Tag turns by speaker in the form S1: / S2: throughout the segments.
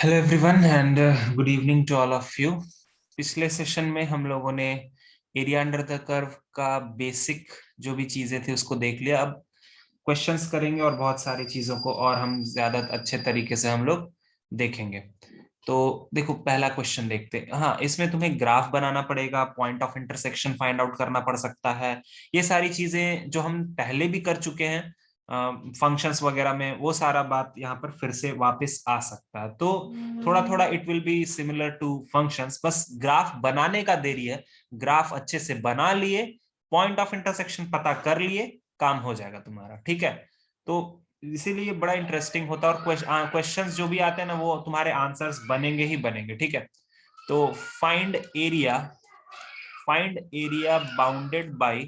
S1: Hello everyone and good evening to all of you. पिछले session में हम लोगों ने एरिया अंडर द कर्व का बेसिक जो भी चीजें थी उसको देख लिया। अब क्वेश्चंस करेंगे और बहुत सारी चीजों को और हम ज्यादा अच्छे तरीके से हम लोग देखेंगे। तो देखो, पहला क्वेश्चन देखते हैं। हाँ, इसमें तुम्हें ग्राफ बनाना पड़ेगा, point of intersection find out करना पड़ सकता है। ये सारी चीजें जो हम पहले भी कर चुके हैं फंक्शंस वगैरह में, वो सारा बात यहाँ पर फिर से वापस आ सकता है। तो थोड़ा थोड़ा it will be similar to functions, बस ग्राफ बनाने का देरी है। ग्राफ अच्छे से बना लिए, पॉइंट ऑफ इंटरसेक्शन पता कर लिए, काम हो जाएगा तुम्हारा। ठीक है, तो इसीलिए बड़ा इंटरेस्टिंग होता है। और क्वेश्चंस जो भी आते हैं ना, वो तुम्हारे आंसर्स बनेंगे ही बनेंगे। ठीक है, तो find area bounded by,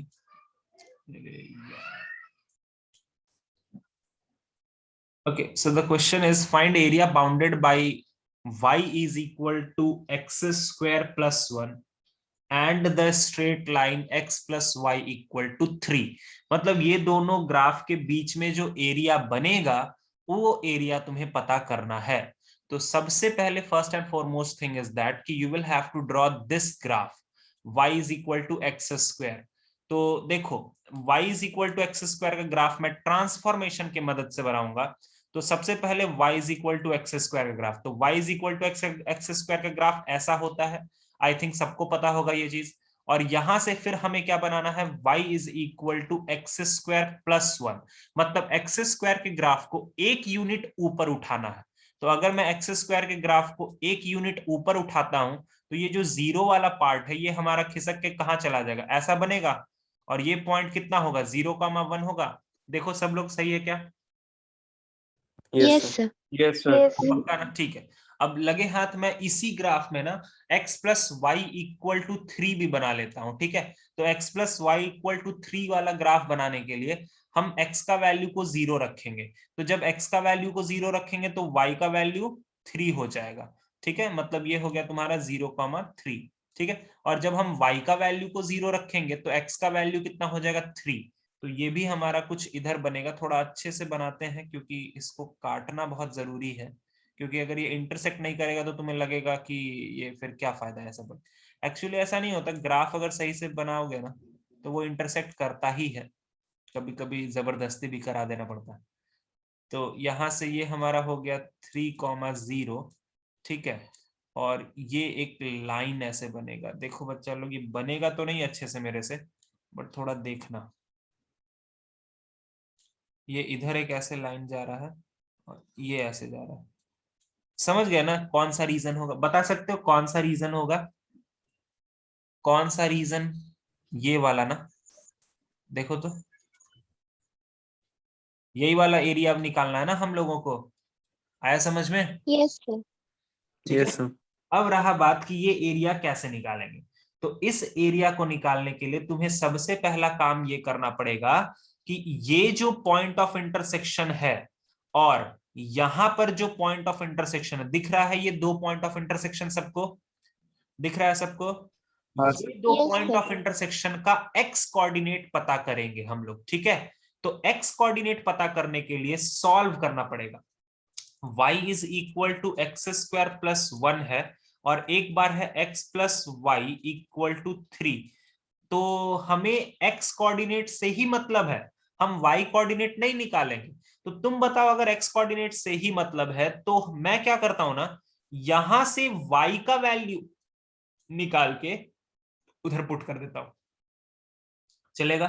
S1: okay, so the question is find area bounded by y is equal to x square plus 1 and the straight line x plus y equal to 3। मतलब ये दोनों ग्राफ के बीच में जो एरिया बनेगा वो area तुम्हें पता करना है। तो सबसे पहले first and foremost thing is that कि you will have to draw this graph y is equal to x square. तो देखो, y is equal to x square का ग्राफ मैं ट्रांसफॉर्मेशन की मदद से बनाऊंगा। तो सबसे पहले y is equal to x square का ग्राफ, तो y is equal to x square का ग्राफ ऐसा होता है। आई थिंक सबको पता होगा ये चीज। और यहां से फिर हमें क्या बनाना है, y is equal to x square plus 1। मतलब एक्स स्क्वायर के ग्राफ को एक यूनिट ऊपर उठाना है। तो अगर मैं एक्स स्क्वायर के ग्राफ को एक यूनिट ऊपर उठाता हूं, तो ये जो जीरो वाला पार्ट है ये हमारा खिसक के कहां चला जाएगा, ऐसा बनेगा। और ये पॉइंट कितना होगा, 0,1 होगा। देखो सब लोग सही है क्या?
S2: Yes
S3: yes
S2: sir.
S3: Yes sir.
S1: पक्का ना? ठीक है। अब लगे हाथ मैं इसी ग्राफ में ना x plus y equal to 3 भी बना लेता हूं। ठीक है, तो x plus y equal to 3 वाला ग्राफ बनाने के लिए हम x का वैल्यू को 0 रखेंगे। तो जब x का वैल्यू को 0 रखेंगे तो y का वैल्यू 3 हो जाएगा। ठीक है, मतलब ये हो गया तुम्हारा 0,3। ठीक है, और जब हम y का वैल्यू को 0 रखेंगे तो x का वैल्यू कितना हो जाएगा, 3। तो ये भी हमारा कुछ इधर बनेगा। थोड़ा अच्छे से बनाते हैं क्योंकि इसको काटना बहुत जरूरी है, क्योंकि अगर ये इंटरसेक्ट नहीं करेगा तो तुम्हें लगेगा कि ये फिर क्या फायदा है सब। एक्चुअली ऐसा नहीं होता, ग्राफ अगर सही से बनाओगे ना तो वो इंटरसेक्ट करता ही है। कभी कभी जबरदस्ती भी करा देना पड़ता है। तो यहां से ये हमारा हो गया 3,0। ठीक है, और ये एक लाइन ऐसे बनेगा। देखो बच्चा लोग, ये बनेगा तो नहीं अच्छे से मेरे से, बट थोड़ा देखना। ये इधर एक ऐसे लाइन जा रहा है और ये ऐसे जा रहा है। समझ गए ना कौन सा रीजन होगा? बता सकते हो कौन सा रीजन होगा? कौन सा रीजन? ये वाला ना? देखो तो, यही वाला एरिया अब निकालना है ना हम लोगों को। आया समझ में?
S2: Yes sir.
S1: ठीक है,
S3: यस सर।
S1: अब रहा बात कि ये एरिया कैसे निकालेंगे। तो इस एरिया को निकालने के लिए तुम्हें सबसे पहला काम ये करना पड़ेगा कि ये जो पॉइंट ऑफ इंटरसेक्शन है और यहां पर जो पॉइंट ऑफ इंटरसेक्शन है, दिख रहा है ये दो पॉइंट ऑफ इंटरसेक्शन सबको? दिख रहा है सबको?
S3: हाँ
S1: ये
S3: सर।
S1: दो
S2: yes
S1: point
S2: sir.
S1: Of intersection का एक्स कोऑर्डिनेट पता करेंगे हम लोग। ठीक है, तो एक्स कोऑर्डिनेट पता करने के लिए सॉल्व करना पड़ेगा। y is equal to x square plus 1 है, और एक बार है x plus y equal to 3। तो हमें x कोऑर्डिनेट से ही मतलब है, हम y कोऑर्डिनेट नहीं निकालेंगे। तो तुम बताओ, अगर x कोऑर्डिनेट से ही मतलब है तो मैं क्या करता हूं ना, यहां से y का वैल्यू निकाल के उधर पुट कर देता हूं। चलेगा?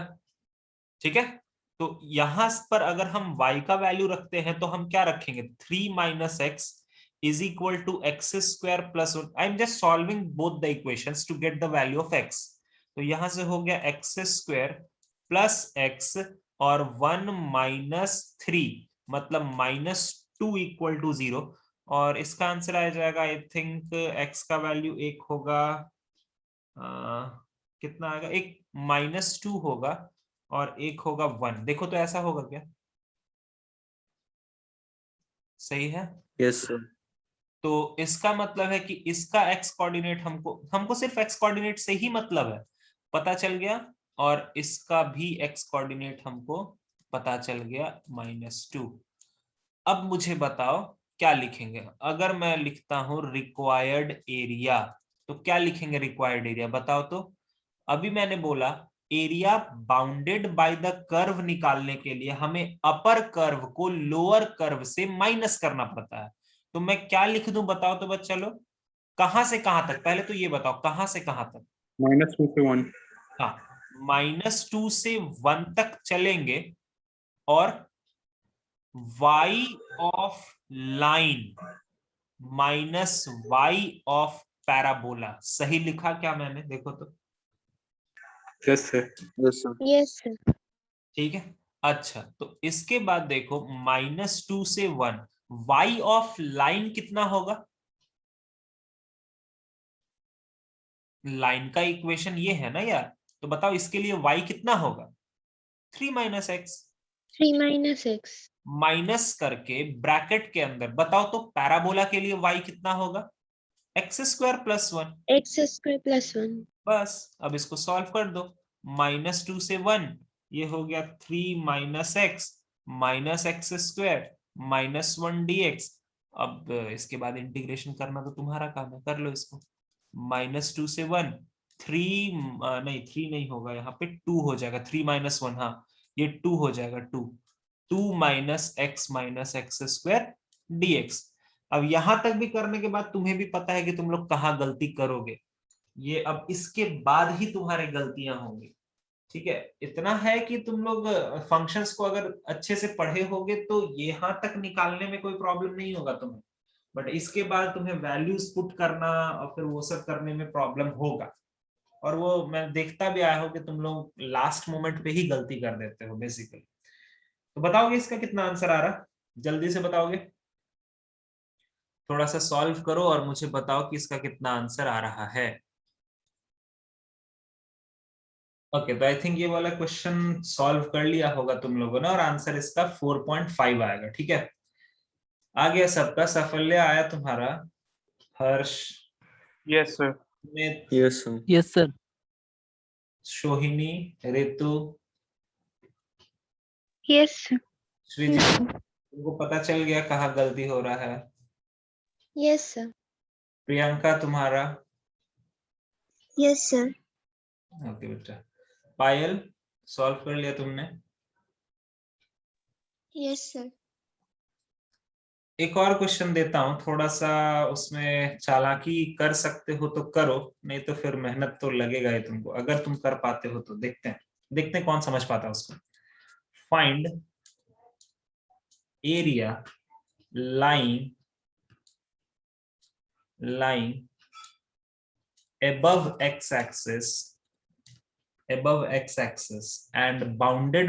S1: ठीक है, तो यहां पर अगर हम y का वैल्यू रखते हैं तो हम क्या रखेंगे, 3 minus x is equal to x square plus 1। I am just solving both the equations to get the value of x। तो यहां से हो गया एक्स स्क्वायर प्लस एक्स और 1 - 3, मतलब -2 इक्वल टू 0। और इसका आंसर आ जाएगा, आई थिंक x का वैल्यू एक होगा, कितना आएगा, एक -2 होगा और एक होगा 1। देखो तो ऐसा होगा क्या? सही है?
S3: Yes sir.
S1: तो इसका मतलब है कि इसका एक्स कोऑर्डिनेट हमको हमको सिर्फ एक्स कोऑर्डिनेट से ही मतलब है, पता चल गया। और इसका भी एक्स कोऑर्डिनेट हमको पता चल गया, -2। अब मुझे बताओ क्या लिखेंगे? अगर मैं लिखता हूं रिक्वायर्ड एरिया, तो क्या लिखेंगे रिक्वायर्ड एरिया, बताओ तो। अभी मैंने बोला area bounded by the curve निकालने के लिए हमें अपर कर्व को लोअर कर्व से माइनस करना पड़ता है। तो मैं क्या लिख दूं बताओ तो बच्चा लोग, कहां से कहां तक, पहले तो ये बताओ कहां से कहां तक।
S2: -2 से 1।
S1: हाँ, -2 से 1 तक चलेंगे और y of line minus y of parabola. सही लिखा क्या मैंने, देखो तो।
S2: Yes sir.
S3: Yes sir.
S4: Yes sir.
S1: ठीक है, अच्छा तो इसके बाद देखो -2 से 1, y ऑफ लाइन कितना होगा? लाइन का इक्वेशन ये है ना यार, तो बताओ इसके लिए y कितना होगा? 3 - x।
S4: 3 - x।
S1: माइनस करके ब्रैकेट के अंदर बताओ तो पैराबोला के लिए y कितना होगा? x² + 1।
S4: x² + 1।
S1: बस अब इसको सॉल्व कर दो। -2 से 1, ये हो गया 3 - x -x² -1 dx। अब इसके बाद इंटीग्रेशन करना तो तुम्हारा काम है, कर लो इसको। -2 से 1, 3 नहीं 3 नहीं होगा, यहाँ पे 2 हो जाएगा। 3 - 1, हाँ ये 2 हो जाएगा। 2 -x -x² dx। अब यहां तक भी करने के बाद तुम्हें भी पता है कि तुम लोग कहाँ गलती करोगे। ये अब इसके बाद ही तुम्हारे गलतियां होंगी। ठीक है, इतना है कि तुम लोग फंक्शंस को अगर अच्छे से पढ़े होगे तो यहाँ तक निकालने में कोई प्रॉब्लम नहीं होगा तुम्हें, बट इसके बाद तुम्हें वैल्यूज पुट करना और फिर वो सब करने में प्रॉब्लम होगा। और वो मैं देखता भी आया हूँ कि तुम लोग लास्ट मोमेंट पे ही गलती कर देते हो बेसिकली। तो बताओगे इसका कितना आंसर आ रहा, जल्दी से बताओगे, थोड़ा सा सॉल्व करो और मुझे बताओ कि इसका कितना आंसर आ रहा है। ओके, तो आई थिंक ये वाला क्वेश्चन सॉल्व कर लिया होगा तुम लोगों ने, और आंसर इसका 4.5 आएगा। ठीक है, आ गया सबका, साफल्य आया तुम्हारा, Harsh,
S2: yes sir.
S1: Sumit,
S3: yes sir.
S5: Yes sir.
S1: Sohini, Ritu,
S4: yes sir.
S1: Shriji, तुमको पता चल गया कहाँ गलती हो रहा है।
S4: Yes sir.
S1: प्रियंका तुम्हारा,
S4: यस सर।
S1: ओके बेटा। पायल, सॉल्व कर लिया तुमने?
S4: Yes sir.
S1: एक और क्वेश्चन देता हूं, थोड़ा सा उसमें चालाकी कर सकते हो तो करो, नहीं तो फिर मेहनत तो लगेगा ही तुमको। अगर तुम कर पाते हो तो देखते हैं कौन समझ पाता है उसको। Find area line above x-axis and bounded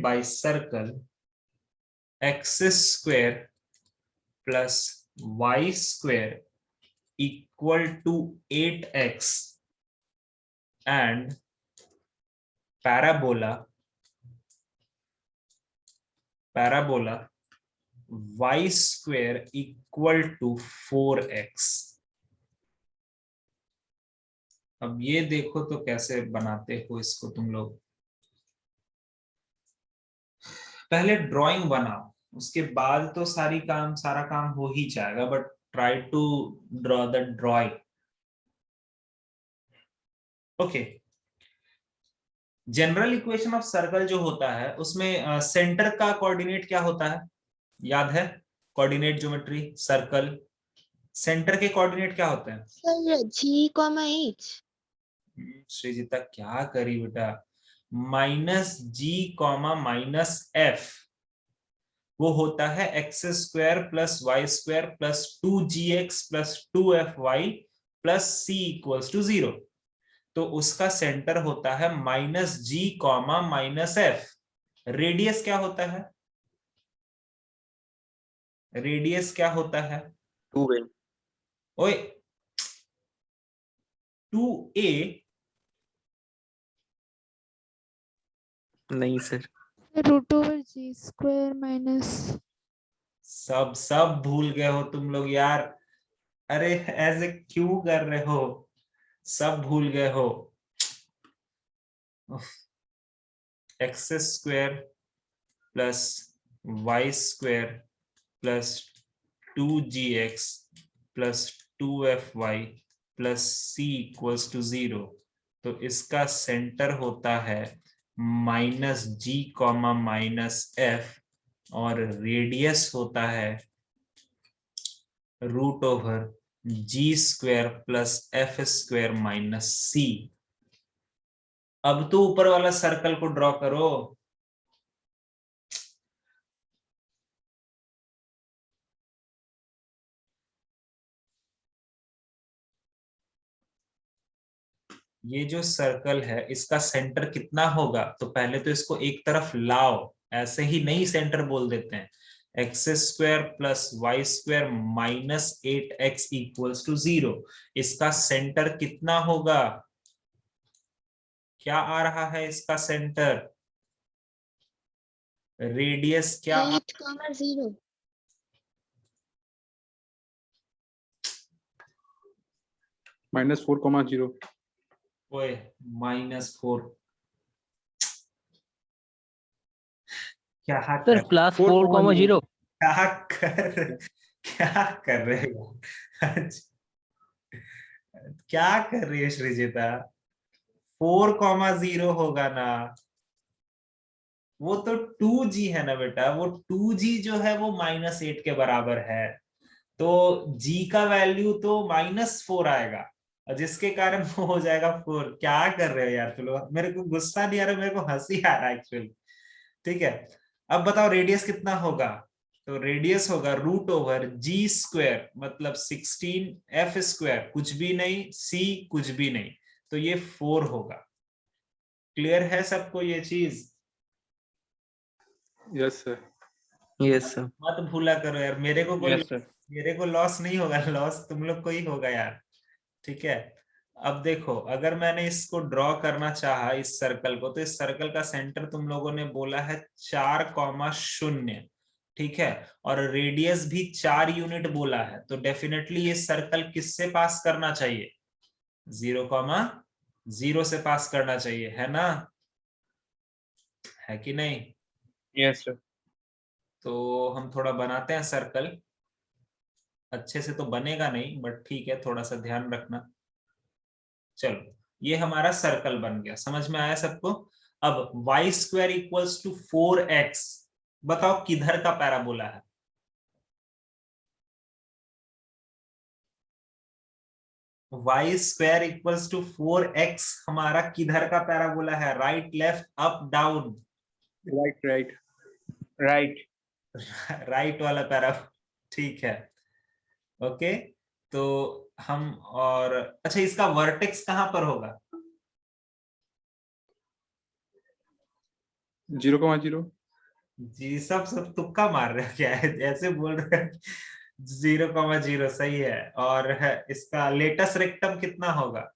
S1: by circle x² plus y² equal to 8x and parabola y² equal to 4x। अब ये देखो तो कैसे बनाते हो इसको तुम लोग। पहले ड्राइंग बनाओ, उसके बाद तो सारा काम हो ही जाएगा, but try to draw the drawing. Okay, general equation of circle जो होता है उसमें सेंटर का कोऑर्डिनेट क्या होता है, याद है? कोऑर्डिनेट ज्योमेट्री सर्कल, सेंटर के कोऑर्डिनेट क्या होते हैं?
S4: Sir G, H।
S1: श्रीजिता क्या करी बेटा, -G, -F वो होता है x² + y² + 2gx + 2fy + c = 0। तो उसका सेंटर होता है -G, -F। रेडियस क्या होता है? रेडियस क्या होता है?
S3: 2a।
S1: ओए 2a
S3: नहीं सर।
S5: √/g² -
S1: सब भूल गए हो तुम लोग यार। अरे ऐसे क्यों कर रहे हो? सब भूल गए हो। X square plus y square plus 2gx plus 2fy plus c equals to 0। तो इसका सेंटर होता है -g, और रेडियस होता है √g² प्लस f² - c। अब तो ऊपर वाला सर्कल को ड्रॉ करो। ये जो सर्कल है इसका सेंटर कितना होगा, तो पहले तो इसको एक तरफ लाओ, ऐसे ही नहीं सेंटर बोल देते हैं। x² plus y² minus 8x equals to 0। इसका सेंटर कितना होगा, क्या आ रहा है इसका सेंटर, रेडियस क्या
S4: 8,0
S2: -4,0।
S1: ओए -4 क्या
S5: सर
S1: कर
S5: +4,0।
S1: क्या क्या कर रहे हो क्या कर रही है श्रीजिता, 4,0 होगा ना, वो तो 2g है ना बेटा, वो 2g जो है वो -8 के बराबर है, तो g का वैल्यू तो -4 आएगा, और जिसके कारण वो हो जाएगा 4। क्या कर रहे हो यार, चलो मेरे को गुस्सा नहीं आ रहा, मेरे को हंसी आ रहा है एक्चुअली। ठीक है, अब बताओ रेडियस कितना होगा, तो रेडियस होगा √g², मतलब 16f² कुछ भी नहीं, c कुछ भी नहीं, तो ये 4 होगा। क्लियर है सबको ये चीज?
S2: Yes sir.
S5: Yes sir.
S1: मत भूला करो यार,
S2: यस सर।
S1: मेरे को लॉस नहीं होगा, लॉस तुम लोग को ही होगा यार। ठीक है, अब देखो अगर मैंने इसको ड्रॉ करना चाहा इस सर्कल को, तो इस सर्कल का सेंटर तुम लोगों ने बोला है 4,0। ठीक है, और रेडियस भी 4 यूनिट बोला है, तो डेफिनेटली ये सर्कल किससे पास करना चाहिए, 0,0 से पास करना चाहिए, है ना, है कि नहीं?
S2: Yes sir.
S1: तो हम थोड़ा बनाते हैं सर्कल, अच्छे से तो बनेगा नहीं बट ठीक है, थोड़ा सा ध्यान रखना। चलो ये हमारा सर्कल बन गया, समझ में आया सबको? अब y² इक्वल्स टू 4x, बताओ किधर का पैराबोला है, y² इक्वल्स टू 4x हमारा किधर का पैराबोला है, right left up down?
S2: Right right right.
S1: Right वाला पैरा, ठीक है, ओके। तो हम, और अच्छा इसका वर्टेक्स कहां पर होगा,
S2: 0,0।
S1: जी सब तुक्का मार रहे हो क्या है, ऐसे बोल रहे हैं 0,0 सही है, और है इसका लेटस रेक्टम कितना होगा,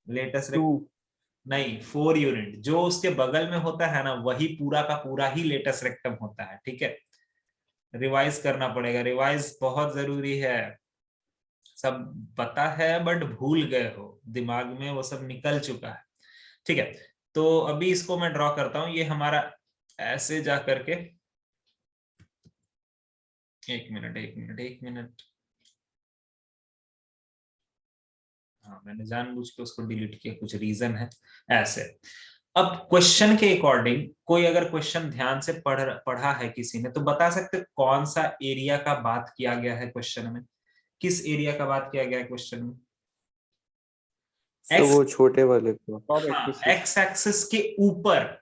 S1: लेटस
S2: 2।
S1: नहीं 4 यूनिट, जो उसके बगल में होता है ना वही पूरा का पूरा ही लेटस रेक्टम होता है। ठीक है, रिवाइज करना पड़ेगा, रिवाइज बहुत जरूरी है, सब पता है बट भूल गए हो, दिमाग में वो सब निकल चुका है। ठीक है, तो अभी इसको मैं ड्रॉ करता हूं, ये हमारा ऐसे जा करके, एक मिनट, हाँ मैंने जानबूझ के उसको डिलीट किया, कुछ रीजन है ऐसे। अब क्वेश्चन के अकॉर्डिंग कोई अगर क्वेश्चन ध्यान से पढ़ा है किसी ने, तो बता सकते कौन सा एरिया का बात किया गया है क्वेश्चन में, किस एरिया का बात किया गया है क्वेश्चन में?
S3: तो वो छोटे वाले को।
S2: और
S1: हाँ,
S2: एक्सिस।
S1: एक्स एक्सिस के ऊपर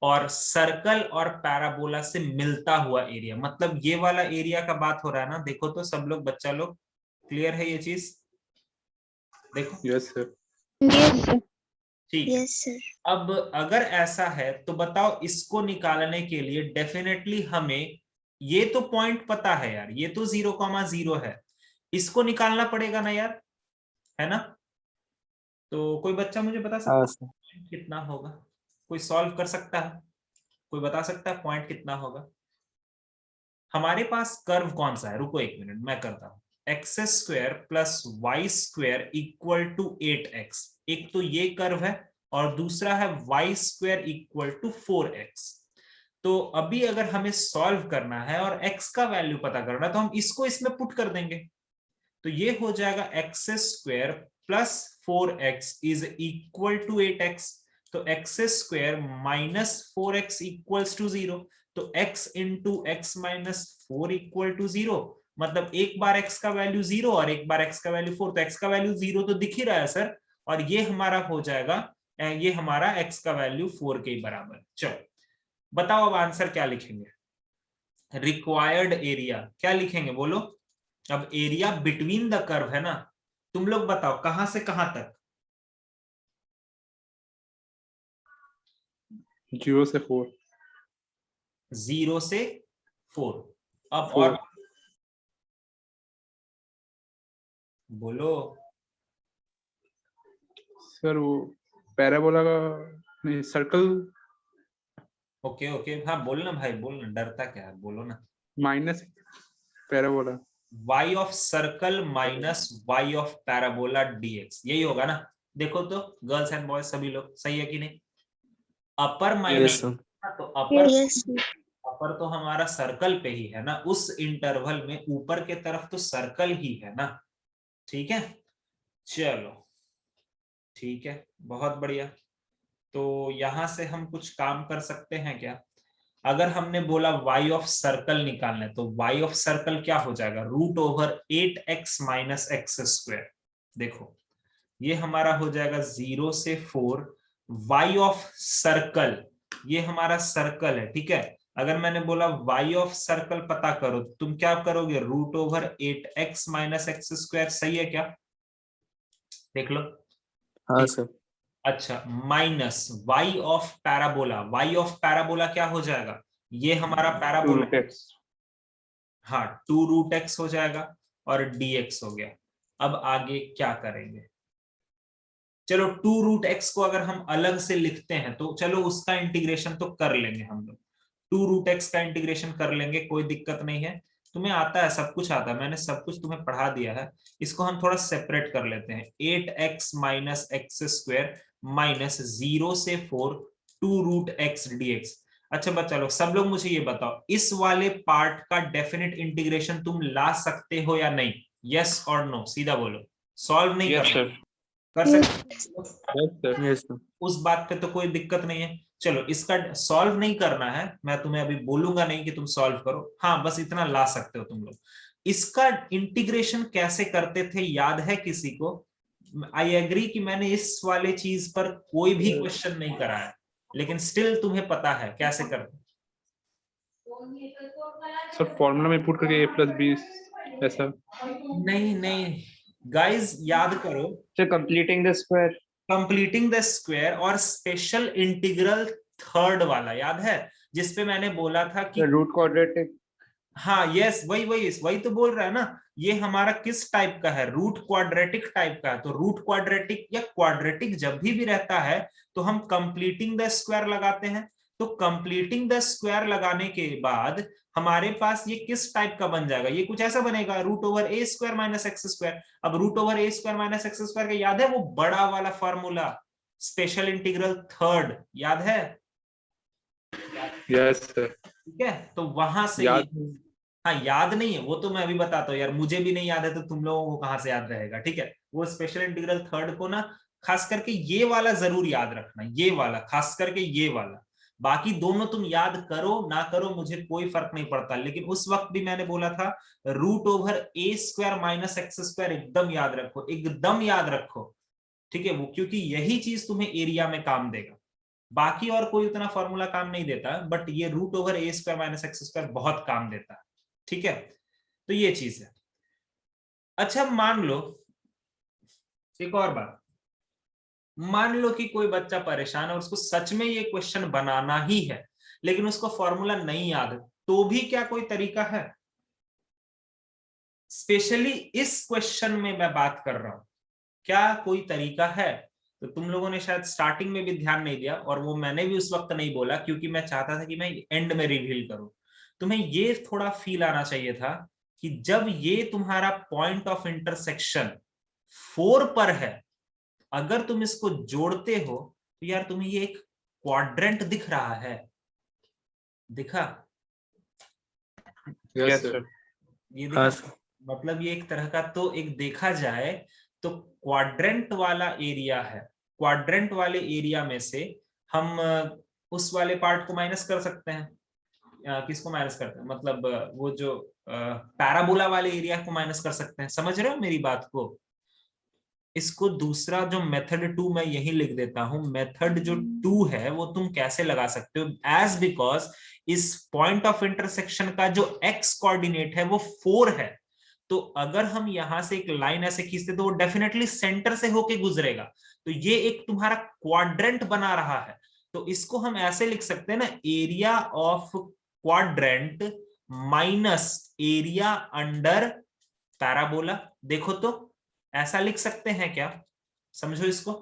S1: और सर्कल और पैराबोला से मिलता हुआ एरिया, मतलब ये वाला एरिया का बात हो रहा है ना, देखो तो सब लोग, बच्चा लोग, क्लियर है ये चीज? देखो
S2: यस सर।
S4: Yes, sir.
S1: ठीक है,
S4: Yes, sir.
S1: अब अगर ऐसा है तो बताओ इसको निकालने के लिए डेफिनेटली हमें, ये तो पॉइंट पता है यार, ये तो 0,0 है, इसको निकालना पड़ेगा ना यार, है ना? तो कोई बच्चा मुझे बता सकता
S3: हाँ
S1: है
S3: सर।
S1: पॉइंट कितना होगा, कोई सॉल्व कर सकता है, कोई बता सकता है पॉइंट कितना होगा? हमारे पास कर्व कौन सा है, रुको एक मिनट मैं करता हूं, x square plus y square equal to 8x। एक तो ये कर्व है और दूसरा है Y square equal to 4x। तो अभी अगर हमें सॉल्व करना है और x का वैल्यू पता करना है तो हम इसको इसमें पुट कर देंगे। तो ये हो जाएगा x square plus 4x is equal to 8x। तो x square minus 4x equals to 0। तो x into x minus 4 equal to 0, मतलब एक बार x का वैल्यू 0 और एक बार x का वैल्यू 4। तो x का वैल्यू 0 तो दिख ही रहा है सर, और ये हमारा हो जाएगा, ये हमारा x का वैल्यू 4 के बराबर। चलो बताओ अब आंसर क्या लिखेंगे। रिक्वायर्ड एरिया क्या लिखेंगे बोलो। अब एरिया बिटवीन द कर्व है ना, तुम लोग बताओ कहां से कहां तक।
S2: 0 से 4।
S1: 0 से 4। अब
S2: 4।
S1: और बोलो।
S2: सर वो पैराबोला का नहीं, सर्कल
S1: ओके ओके, हाँ बोलना भाई बोलना, डरता क्या है, बोलो ना।
S2: Minus parabola.
S1: y of circle minus y of parabola dx, यही होगा ना। देखो तो गर्ल्स एंड बॉयज सभी लोग सही है कि नहीं। अपर
S3: यस
S1: माइनस,
S3: सर।
S1: तो अपर
S4: यस
S1: अपर तो हमारा सर्कल पे ही है ना, उस इंटरवल में ऊपर के तरफ तो सर्कल ही है ना। ठीक है चलो ठीक है, बहुत बढ़िया। तो यहां से हम कुछ काम कर सकते हैं क्या। अगर हमने बोला y ऑफ सर्कल निकालना है तो y ऑफ सर्कल क्या हो जाएगा, root over 8x minus x square. देखो ये हमारा हो जाएगा 0 से 4। y ऑफ सर्कल, ये हमारा सर्कल है, ठीक है। अगर मैंने बोला y ऑफ सर्कल पता करो तो तुम क्या करोगे, root over 8x minus x square. सही है क्या, देख लो।
S3: हाँ सर।
S1: अच्छा minus y of parabola, y of parabola क्या हो जाएगा, ये हमारा
S2: 2
S1: पैराबोला,
S2: रूट x।
S1: हाँ 2 रूट एक्स हो जाएगा और dx हो गया। अब आगे क्या करेंगे, चलो 2 रूट एक्स को अगर हम अलग से लिखते हैं तो चलो उसका इंटीग्रेशन तो कर लेंगे हम लोग। 2 रूट एक्स का इंटीग्रेशन कर लेंगे, कोई दिक्कत नहीं है। तुम्हें आता है, सब कुछ आता है, मैंने सब कुछ तुम्हें पढ़ा दिया है। इसको हम थोड़ा सेपरेट कर लेते हैं। 8x minus x square minus 0 से 4 2 रूट एक्स dx। अच्छा बच्चा लोग, सब लोग मुझे ये बताओ, इस वाले पार्ट का डेफिनेट इंटीग्रेशन तुम ला सकते हो या नहीं, यस और नो, सीधा बोलो। सॉल्व नहीं
S2: यस
S1: करना,
S2: सर।
S1: कर सकते हो?
S2: Yes sir.
S3: Yes sir.
S1: उस बात पे तो कोई दिक्कत नहीं है। चलो इसका सॉल्व नहीं करना है, मैं तुम्हें अभी बोलूंगा नहीं कि तुम सॉल्व करो, हाँ बस इतना ला सकते हो तुम लोग। इसका इंटीग्रेशन कैसे करते थे याद है किसी को। आई एग्री कि मैंने इस वाले चीज पर कोई भी क्वेश्चन नहीं कराया, लेकिन स्टिल तुम्हें पता है कैसे करते।
S2: सर फॉर्मूला में पुट करके a प्लस बी ऐसा।
S1: नहीं नहीं गाइस याद करो,
S2: sir completing the square.
S1: Completing the square और स्पेशल इंटीग्रल थर्ड वाला याद है, जिसपे मैंने बोला था कि
S2: रूट क्वाड्रेटिक।
S1: हाँ यस वही वही वही तो बोल रहा है ना। ये हमारा किस टाइप का है, रूट क्वाड्रेटिक टाइप का है। तो रूट क्वाड्रेटिक या क्वाड्रेटिक जब भी रहता है तो हम कंप्लीटिंग द स्क्वायर लगाते हैं। तो कंप्लीटिंग द स्क्वायर लगाने के बाद हमारे पास ये किस टाइप का बन जाएगा, ये कुछ ऐसा बनेगा, रूट ओवर ए स्क्वायर माइनस एक्स स्क्वायर। अब रूट ओवर ए स्क्वायर माइनस एक्स स्क्वायर का याद है वो बड़ा वाला फॉर्मूला, स्पेशल इंटीग्रल थर्ड, याद है।
S2: Yes sir.
S1: ठीक है तो वहां से
S2: याद।
S1: हाँ याद नहीं है वो तो मैं अभी बताता हूँ यार, मुझे भी नहीं याद है तो तुम लोगों को कहां से याद रहेगा। ठीक है वो स्पेशल इंटीग्रल थर्ड को ना खास करके ये वाला जरूर याद रखना, ये वाला खास करके ये वाला। बाकी दोनों तुम याद करो ना करो मुझे कोई फर्क नहीं पड़ता, लेकिन उस वक्त भी मैंने बोला था रूट ओवर ए स्क्वायर माइनस एक्स स्क्वायर एकदम याद रखो, एकदम याद रखो। ठीक है वो क्योंकि यही चीज तुम्हें एरिया में काम देगा, बाकी और कोई उतना फॉर्मूला काम नहीं देता, बट ये रूट ओवर ए स्क्वायर माइनस एक्स स्क्वायर बहुत काम देता है। ठीक है तो ये चीज है। अच्छा मान लो एक और बात, मान लो कि कोई बच्चा परेशान है और उसको सच में ये क्वेश्चन बनाना ही है लेकिन उसको फॉर्मूला नहीं याद, तो भी क्या कोई तरीका है। स्पेशली इस क्वेश्चन में मैं बात कर रहा हूं, क्या कोई तरीका है। तो तुम लोगों ने शायद स्टार्टिंग में भी ध्यान नहीं दिया और वो मैंने भी उस वक्त नहीं बोला क्योंकि मैं चाहता था कि मैं एंड में रिवील करूं। तुम्हें ये थोड़ा फील आना चाहिए था कि जब ये तुम्हारा पॉइंट ऑफ इंटरसेक्शन 4 पर है, अगर तुम इसको जोड़ते हो तो यार तुम्हें ये एक क्वाड्रेंट दिख रहा है, दिखा?
S2: Yes sir.
S1: ये
S5: हाँ
S1: दिखा? मतलब ये एक तरह का, तो एक देखा जाए तो क्वाड्रेंट वाला एरिया है। क्वाड्रेंट वाले एरिया में से हम उस वाले पार्ट को माइनस कर सकते हैं। किसको माइनस करते हैं, मतलब वो जो पैराबोला वाले एरिया को माइनस कर सकते हैं। समझ रहे हो मेरी बात को? इसको दूसरा जो मेथड 2 मैं यही लिख देता हूं। मेथड जो 2 है वो तुम कैसे लगा सकते हो, एज बिकॉज इस पॉइंट ऑफ इंटरसेक्शन का जो एक्स कोऑर्डिनेट है वो 4 है, तो अगर हम यहां से एक लाइन ऐसे खींचते तो वो डेफिनेटली सेंटर से होके गुजरेगा, तो ये एक तुम्हारा क्वाड्रेंट बना रहा है। तो इसको हम ऐसे लिख सकते हैं ना, area of quadrant minus area under parabola. देखो तो ऐसा लिख सकते हैं क्या? समझो इसको।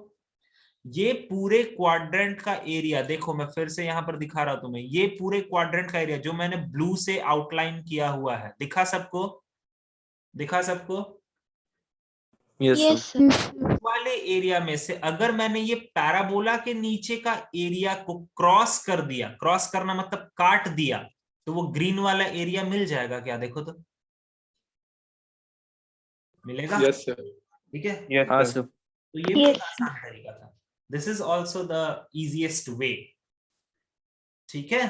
S1: ये पूरे क्वाड्रेंट का एरिया देखो, मैं फिर से यहां पर दिखा रहा हूं तुम्हें, ये पूरे क्वाड्रेंट का एरिया जो मैंने ब्लू से आउटलाइन किया हुआ है, दिखा सबको? दिखा सबको?
S3: Yes
S4: yes
S3: sir.
S4: सर।
S1: वाले एरिया में से अगर मैंने ये पैराबोला के नीचे का एरिया को क्रॉस कर दिया, क्रॉस करना मतलब काट दिया, तो वो ग्रीन वाला एरिया मिल जाएगा क्या? देखो तो, मिलेगा?
S2: Yes sir.
S1: ठीक है।
S5: हाँ सर।
S1: तो ये भी एक
S4: यस
S1: आसान तरीका था। This is also the easiest way. ठीक है,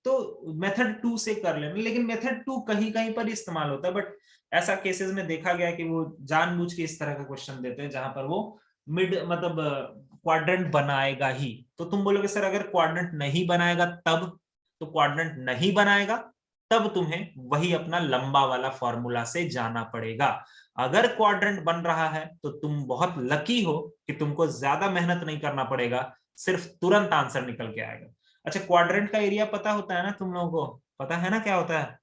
S1: तो मेथड 2 से कर लेना, लेकिन मेथड 2 कहीं कहीं पर इस्तेमाल होता है, बट ऐसा केसेस में देखा गया कि वो जानबूझ के इस तरह का क्वेश्चन देते हैं जहां पर वो मिड मतलब क्वाड्रेंट बनाएगा ही। तो तुम बोलोगे सर अगर क्वाड्रेंट नहीं बनाएगा तब? तो क्वाड्रेंट नहीं बनाएगा तब तुम्हें वही अपना लंबा वाला फॉर्मूला से जाना पड़ेगा। अगर क्वाड्रेंट बन रहा है तो तुम बहुत लकी हो कि तुमको ज्यादा मेहनत नहीं करना पड़ेगा, सिर्फ तुरंत आंसर निकल के आएगा। अच्छा, क्वाड्रेंट का एरिया पता होता है ना तुम लोगों को? पता है ना क्या होता है?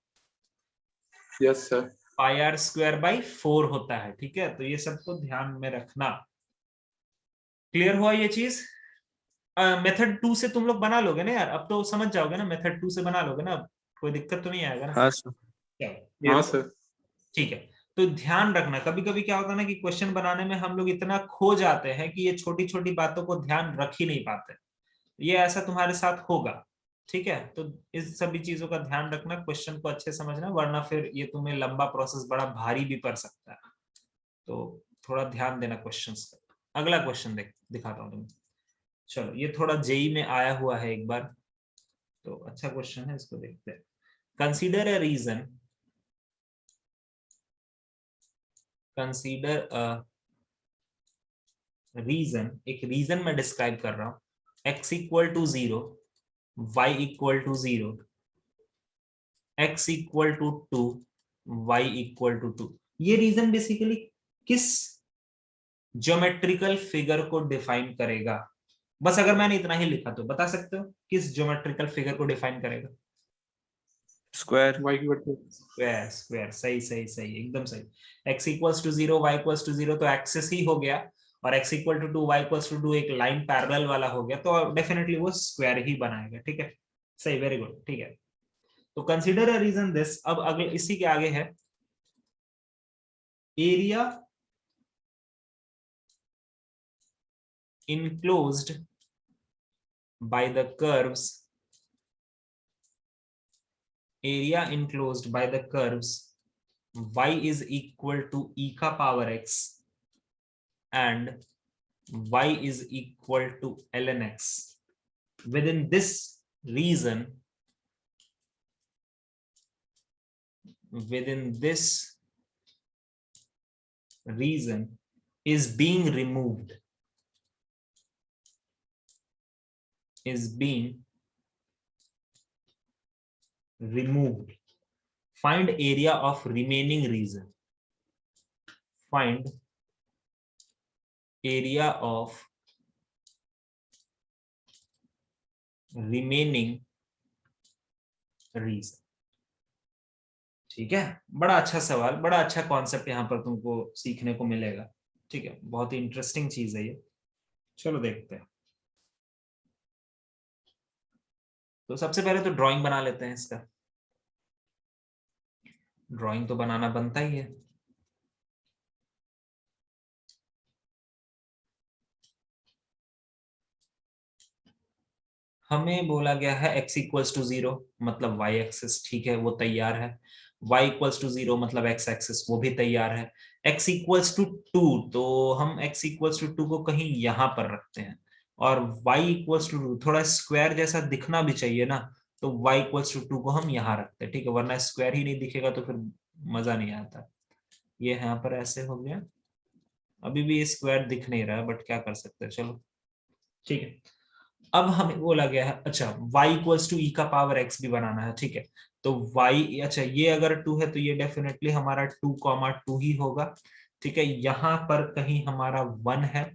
S2: Yes sir.
S1: Pi r square by 4 होता है। ठीक है, तो ये सबको ध्यान में रखना। क्लियर हुआ ये चीज? मेथड 2 से तुम लोग बना लोगे ना यार, अब तो समझ जाओगे ना, मेथड 2 से बना लोगे ना, अब कोई दिक्कत तो नहीं आएगा ना?
S5: हाँ सर।
S1: चलो
S2: हाँ सर।
S1: ठीक है। तो ध्यान रखना, कभी कभी क्या होता है ना कि क्वेश्चन बनाने में हम लोग इतना खो जाते हैं कि ये छोटी छोटी बातों को ध्यान रख ही नहीं पाते। ये ऐसा तुम्हारे साथ होगा। ठीक है, तो इस सभी चीजों का ध्यान रखना, क्वेश्चन को अच्छे समझना, वरना फिर ये तुम्हें लंबा प्रोसेस बड़ा भारी भी पड़ सकता है। तो थोड़ा ध्यान देना क्वेश्चंस का। अगला क्वेश्चन दिखाता हूँ तुम्हें। चलो, ये थोड़ा जेई में आया हुआ है एक बार, तो अच्छा क्वेश्चन है, इसको देखते हैं। Consider a region, consider a region, एक रीजन में डिस्क्राइब कर रहा हूं, x equal to 0, y equal to 0, x equal to 2, y equal to 2। ये रीजन बेसिकली किस ज्योमेट्रिकल फिगर को डिफाइन करेगा? बस अगर मैंने इतना ही लिखा तो बता सकते हो किस ज्योमेट्रिकल फिगर को डिफाइन करेगा?
S5: स्क्वायर।
S2: वाई की वर्ड
S1: स्क्वायर, स्क्वायर, सही सही सही, एकदम सही। x equals to 0, y equals to 0 तो एक्सिस ही हो गया, और x equal to 2, y equals to 2 एक लाइन पैरेलल वाला हो गया, तो डेफिनेटली वो स्क्वायर ही बनाएगा। ठीक है, सही, वेरी गुड। ठीक है, तो कंसीडर अ रीजन दिस। अब अगले इसी के आगे है, area enclosed by the curves, area enclosed by the curves y is equal to e का power x and y is equal to ln x. Within this region, within this region is being removed, is being removed. Find area of remaining region. Find area of remaining region. ठीक है, बड़ा अच्छा सवाल, बड़ा अच्छा concept यहाँ पर तुमको सीखने को मिलेगा। ठीक है, बहुत ही इंटरेस्टिंग चीज है ये। चलो देखते हैं। तो सबसे पहले तो ड्राइंग बना लेते हैं इसका। ड्राइंग तो बनाना बनता ही है। हमें बोला गया है x इक्वल्स टू 0 मतलब y एक्सिस ठीक है वो तैयार है, y इक्वल्स टू 0 मतलब x एक्सिस वो भी तैयार है, x इक्वल्स टू 2 तो हम x इक्वल्स टू 2 को कहीं यहां पर रखते हैं, और y इक्वल्स टू 2 थोड़ा स्क्वायर जैसा दिखना भी चाहिए ना, तो y इक्वल्स टू 2 को हम यहाँ रखते हैं ठीक है, वरना स्क्वायर ही नहीं दिखेगा तो फिर मजा नहीं आता। ये यहाँ पर ऐसे हो गया, अभी भी स्क्वायर दिख नहीं रहा है बट क्या कर सकते हैं, चलो ठीक है। अब हमें बोला गया है अच्छा y इक्वल्स टू ई का पावर x भी बनाना है ठीक है, तो y अच्छा ये अगर 2 है तो ये डेफिनेटली हमारा 2,2 ही होगा ठीक है, यहाँ पर कहीं हमारा 1 है,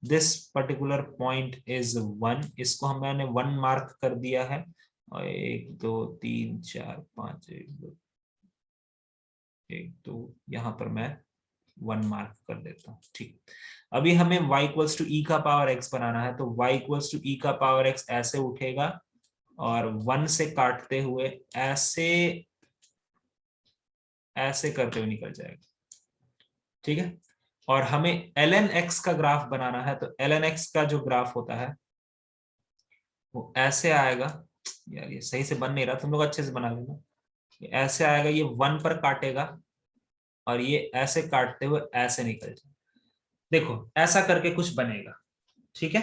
S1: दिस पर्टिकुलर पॉइंट इज 1, इसको हमने 1 मार्क कर दिया है, और 1 2 3 4 5 1 2 यहाँ पर मैं 1 मार्क कर देता हूँ ठीक। अभी हमें y इक्वल्स टू ई का पावर x बनाना है, तो y इक्वल्स टू ई का पावर x ऐसे उठेगा और 1 से काटते हुए ऐसे ऐसे करते हुए निकल जाएगा ठीक है। और हमें ln x का ग्राफ बनाना है, तो ln x का जो ग्राफ होता है वो ऐसे आएगा, यार ये सही से बन नहीं रहा, तुम लोग अच्छे से बना लेना, ये ऐसे आएगा, ये 1 पर काटेगा और ये ऐसे काटते हुए ऐसे निकल जाएगा, देखो ऐसा करके कुछ बनेगा ठीक है।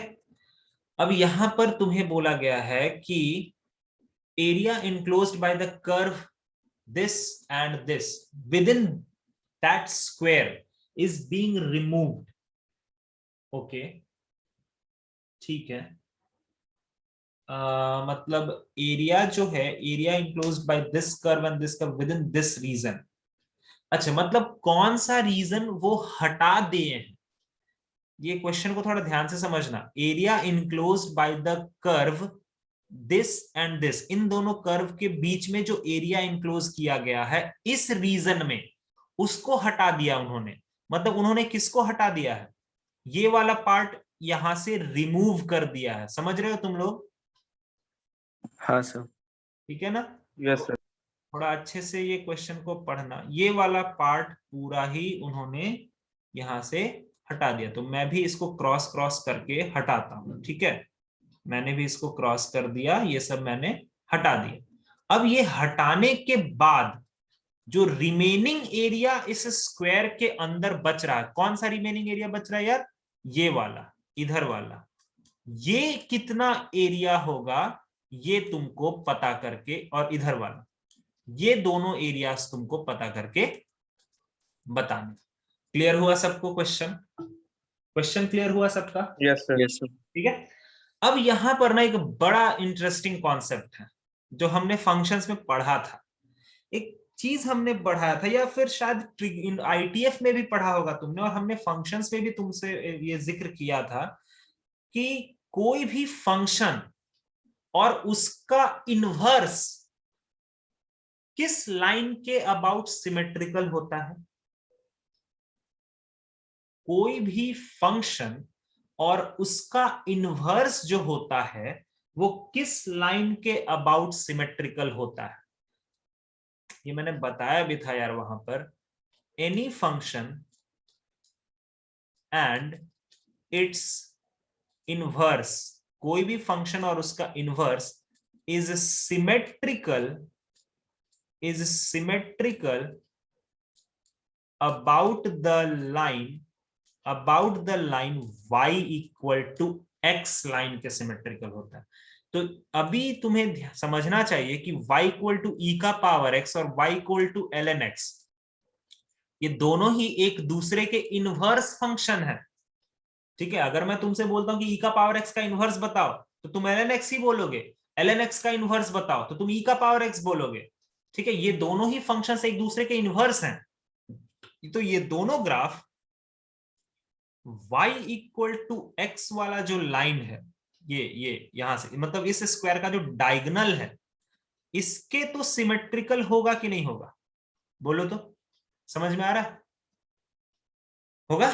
S1: अब यहां पर तुम्हें बोला गया है कि area enclosed by the curve this and this within that square is being removed, okay ठीक है। मतलब एरिया जो है, area enclosed by this curve and this curve within this region, अच्छा मतलब कौन सा रीजन वो हटा दिए हैं, ये क्वेश्चन को थोड़ा ध्यान से समझना। Area enclosed by the curve this and this, इन दोनों कर्व के बीच में जो एरिया इनक्लोज किया गया है इस रीजन में, उसको हटा दिया उन्होंने, मतलब उन्होंने किसको हटा दिया है, ये वाला पार्ट यहां से रिमूव कर दिया है, समझ रहे हो तुम लोग?
S5: हाँ सर।
S1: ठीक है ना?
S5: Yes sir.
S1: थोड़ा अच्छे से ये क्वेश्चन को पढ़ना, ये वाला पार्ट पूरा ही उन्होंने यहां से हटा दिया, तो मैं भी इसको क्रॉस क्रॉस करके हटाता हूं ठीक है, मैंने भी इसको क्रॉस कर दिया, ये सब मैंने हटा दिया। अब ये हटाने के बाद जो रिमेनिंग एरिया इस स्क्वायर के अंदर बच रहा है, कौन सा रिमेनिंग एरिया बच रहा है यार, ये वाला, इधर वाला, ये कितना एरिया होगा ये तुमको पता करके, और इधर वाला, ये दोनों एरियाज तुमको पता करके बताने। क्लियर हुआ सबको? क्वेश्चन क्लियर हुआ सबका?
S5: Yes sir. Yes sir.
S1: ठीक है। अब यहां पर ना एक बड़ा इंटरेस्टिंग कॉन्सेप्ट है जो हमने फंक्शंस में पढ़ा था, एक चीज हमने पढ़ाया था, या फिर शायद आईटीएफ में भी पढ़ा होगा तुमने, और हमने फंक्शंस में भी तुमसे ये जिक्र किया था कि कोई भी फंक्शन और उसका इनवर्स किस लाइन के अबाउट सिमेट्रिकल होता है, कोई भी फंक्शन और उसका इनवर्स जो होता है वो किस लाइन के अबाउट सिमेट्रिकल होता है, ये मैंने बताया भी था यार वहां पर। Any function and its inverse, कोई भी फंक्शन और उसका inverse is symmetrical about the line y equal to x line के सिमेट्रिकल होता है। तो अभी तुम्हें समझना चाहिए कि y इक्वल टू ई का पावर x और y equal to ln x, ये दोनों ही एक दूसरे के इनवर्स फंक्शन है ठीक है। अगर मैं तुमसे बोलता हूं कि e का पावर x का इनवर्स बताओ तो तुम ln x ही बोलोगे, ln x का इनवर्स बताओ तो तुम e का पावर x बोलोगे ठीक है, ये दोनों ही फंक्शंस एक दूसरे के इनवर्स हैं। तो ये दोनों graph y equal to x वाला जो लाइन है, ये यहां से मतलब इस स्क्वायर का जो डायगोनल है, इसके तो सिमेट्रिकल होगा कि नहीं होगा, बोलो तो, समझ में आ रहा है? होगा?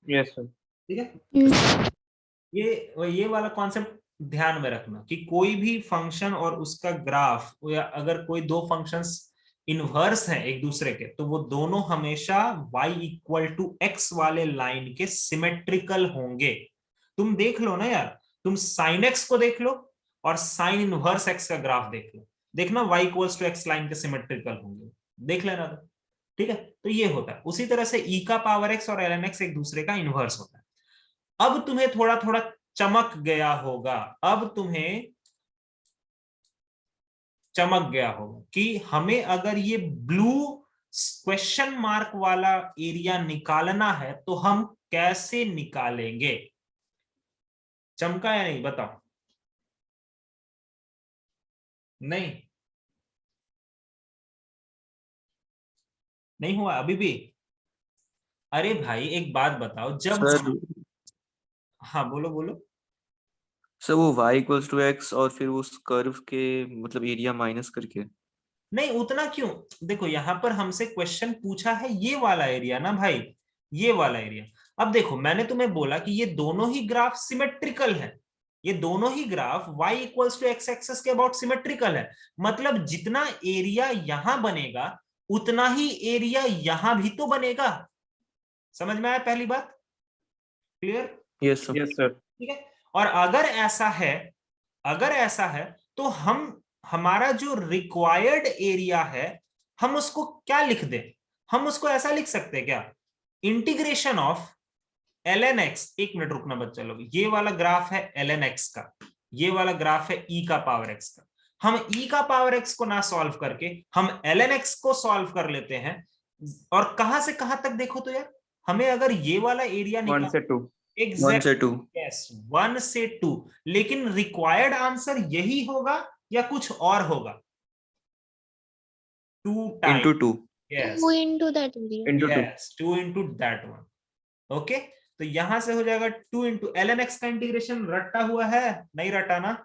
S5: Yes sir.
S1: ठीक है। ये वाला कॉन्सेप्ट ध्यान में रखना कि कोई भी फंक्शन और उसका ग्राफ, या अगर कोई दो फंक्शंस इनवर्स हैं एक दूसरे के, तो वो दोनों हमेशा y इक्वल टू x वाले लाइन के सिमेट्रिकल होंगे। तुम देख लो ना यार, तुम साइन x को देख लो और साइन इनवर्स x का ग्राफ देख लो, देखना y equals to x line के सिमेट्रिकल होंगे, देख लेना तो, ठीक है। तो ये होता है। उसी तरह से e का पावर x और ln x एक दूसरे का इनवर्स होता है। अब तुम्हें थोड़ा थोड़ा चमक गया होगा, अब तुम्हें चमक गया होगा कि हमें अगर ये ब्लू क्वेश्चन मार्क वाला एरिया निकालना है तो हम कैसे निकालेंगे। चमका या नहीं बताओ? नहीं, नहीं हुआ अभी भी? अरे भाई एक बात बताओ, जब
S3: सर
S1: हाँ बोलो बोलो।
S3: सर वो y इक्वल्स टू x और फिर उस कर्व के मतलब एरिया माइनस करके।
S1: नहीं उतना क्यों, देखो यहां पर हमसे क्वेश्चन पूछा है ये वाला एरिया ना भाई, ये वाला एरिया। अब देखो मैंने तुम्हें बोला कि ये दोनों ही ग्राफ सिमेट्रिकल है, ये दोनों ही graph y equals to x axis के अबाउट सिमेट्रिकल है, मतलब जितना एरिया यहां बनेगा उतना ही एरिया यहां भी तो बनेगा। समझ में आया पहली बात? Clear?
S3: Yes sir.
S5: Yes, sir.
S1: ठीक है। और अगर ऐसा है, अगर ऐसा है तो हम हमारा जो रिक्वायर्ड एरिया है हम उसको क्या लिख दें, हम उसको ऐसा लिख सकते हैं क्या, इंटीग्रेशन ऑफ ln x, एक मिनट रुकना बच्चा लोग, ये वाला ग्राफ है ln x का, ये वाला ग्राफ है e का पावर x का, हम e का पावर x को ना सॉल्व करके हम ln x को सॉल्व कर लेते हैं। और कहां से कहां तक देखो तो यार, हमें अगर ये वाला एरिया
S5: 1 से 2.
S3: 1 से 2।
S1: यस 1 से 2, लेकिन रिक्वायर्ड आंसर यही होगा या कुछ और होगा? 2
S3: into
S1: time
S3: 2।
S1: Yes
S4: 2 into that area.
S5: Into 2.
S1: Yes 2 into that one। Okay, तो यहां से हो जाएगा 2 into ln x का इंटीग्रेशन रटा हुआ है, नहीं रटा ना,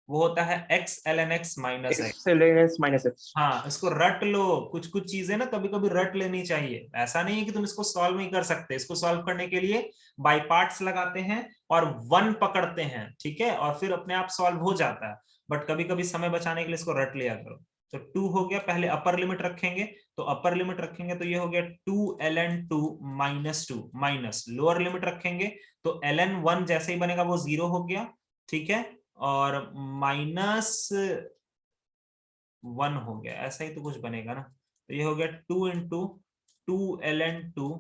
S1: वो होता है x ln x minus x।
S5: X ln x minus x.
S1: हाँ इसको रट लो, कुछ कुछ चीजें ना कभी कभी रट लेनी चाहिए, ऐसा नहीं है कि तुम इसको सॉल्व नहीं कर सकते, इसको सॉल्व करने के लिए बाय पार्ट्स लगाते हैं और 1 पकड़ते हैं, ठीक है, और फिर अपने आप सॉल्व हो जाता है, बट कभी कभी समय बचाने के लिए इसको रट लिया करो। तो 2 हो गया, पहले अपर लिमिट रखेंगे, तो अपर लिमिट रखेंगे तो ये हो गया 2 ln 2 minus 2 minus lower limit रखेंगे तो ln 1 जैसे ही बनेगा वो 0 हो गया, ठीक है, और माइनस 1 हो गया, ऐसा ही तो कुछ बनेगा ना, तो ये हो गया 2 into 2 ln 2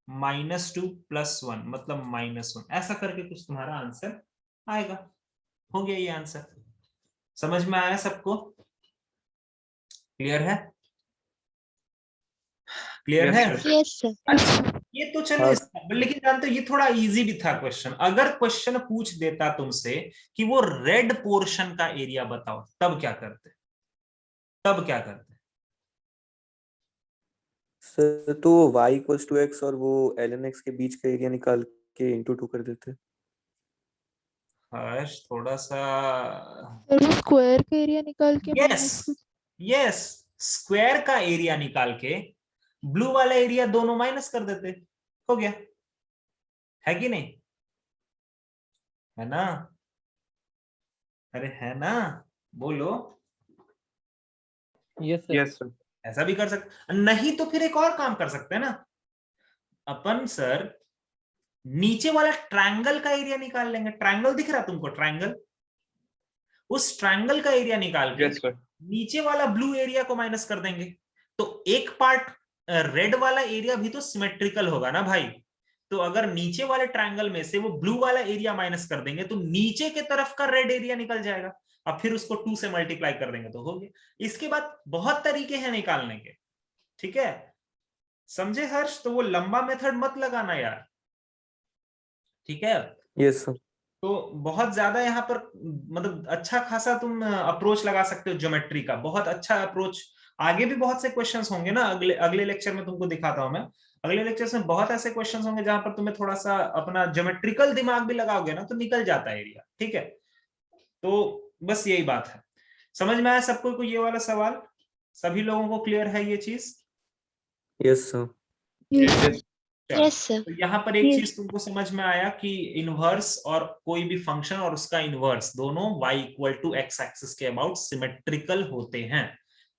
S1: माइनस 2 प्लस 1 मतलब माइनस 1, ऐसा करके कुछ तुम्हारा आंसर आएगा। हो गया ये आंसर, समझ में आया सबको? क्लियर है? क्लियर
S5: Yes,
S1: है?
S5: sir.
S4: Yes, sir.
S1: अच्छा ये तो चलो
S3: हाँ।
S1: लेकिन जानते हो ये थोड़ा इजी भी था क्वेश्चन। अगर क्वेश्चन पूछ देता तुमसे कि वो रेड पोर्शन का एरिया बताओ, तब क्या करते? तब क्या करते?
S3: सर तो y इक्वल्स टू x और वो ln x के बीच का एरिया निकाल के into 2 कर देते।
S1: हर्ष थोड़ा सा,
S6: सर वो स्क्वायर का एरिया निकाल के
S1: यस
S6: माइनस
S1: यस, स्क्वायर का एरिया निकाल के ब्लू वाला एरिया दोनों माइनस कर देते, हो गया, है कि नहीं? है ना? अरे है ना, बोलो।
S5: Yes, sir.
S1: ऐसा भी कर सकते, नहीं तो फिर एक और काम कर सकते हैं ना अपन सर, नीचे वाला ट्रायंगल का एरिया निकाल लेंगे। ट्रायंगल दिख रहा तुमको? ट्रायंगल, उस ट्रायंगल का एरिया निकाल के
S5: Yes, sir.
S1: नीचे वाला ब्लू एरिया को माइनस कर देंगे, तो एक पार्ट रेड वाला एरिया भी तो सिमेट्रिकल होगा ना भाई, तो अगर नीचे वाले ट्रायंगल में से वो ब्लू वाला एरिया माइनस कर देंगे तो नीचे के तरफ का रेड एरिया निकल जाएगा, अब फिर उसको 2 से मल्टीप्लाई कर देंगे तो हो गया। इसके बाद बहुत तरीके हैं निकालने के, ठीक है, समझे हर्ष? तो वो लंबा मेथड मत लगाना यार, ठीक है।
S3: Yes sir.
S1: तो बहुत ज्यादा यहाँ पर मतलब अच्छा खासा तुम अप्रोच लगा सकते हो ज्योमेट्री का, बहुत अच्छा अप्रोच। आगे भी बहुत से क्वेश्चंस होंगे ना, अगले अगले लेक्चर में तुमको दिखाता हूं मैं, अगले लेक्चर में बहुत ऐसे क्वेश्चंस होंगे जहां पर तुम्हें थोड़ा सा अपना ज्योमेट्रिकल दिमाग भी लगाओगे ना तो निकल जाता है एरिया, ठीक है। तो बस यही बात है, समझ में आया सबको को ये वाला सवाल? सभी लोगों को क्लियर है ये चीज?
S3: Yes sir.
S5: Yes.
S4: Yes, sir.
S1: तो यहाँ पर एक
S4: Yes.
S1: चीज तुमको समझ में आया कि इनवर्स और कोई भी फंक्शन और उसका इनवर्स दोनों y equal to x axis के अबाउट सिमेट्रिकल होते हैं,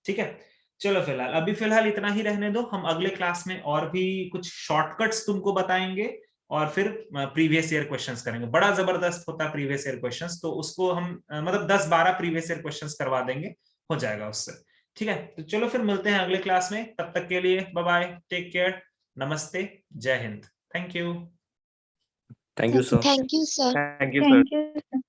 S1: ठीक है, चलो फिलहाल इतना ही रहने दो। हम अगले क्लास में और भी कुछ शॉर्टकट्स तुमको बताएंगे और फिर प्रीवियस ईयर क्वेश्चंस करेंगे। बड़ा जबरदस्त होता है प्रीवियस ईयर क्वेश्चंस, तो उसको हम मतलब 10-12 प्रीवियस ईयर क्वेश्चंस करवा देंगे, हो जाएगा उससे। ठीक है, तो चलो फिर मिलते हैं अगले क्लास में, तब तक के लिए बाय बाय, टेक केयर, नमस्ते, जय Hind, thank you.
S3: Thank you sir.
S4: Thank you, sir.
S5: Thank you, sir.
S7: Thank you.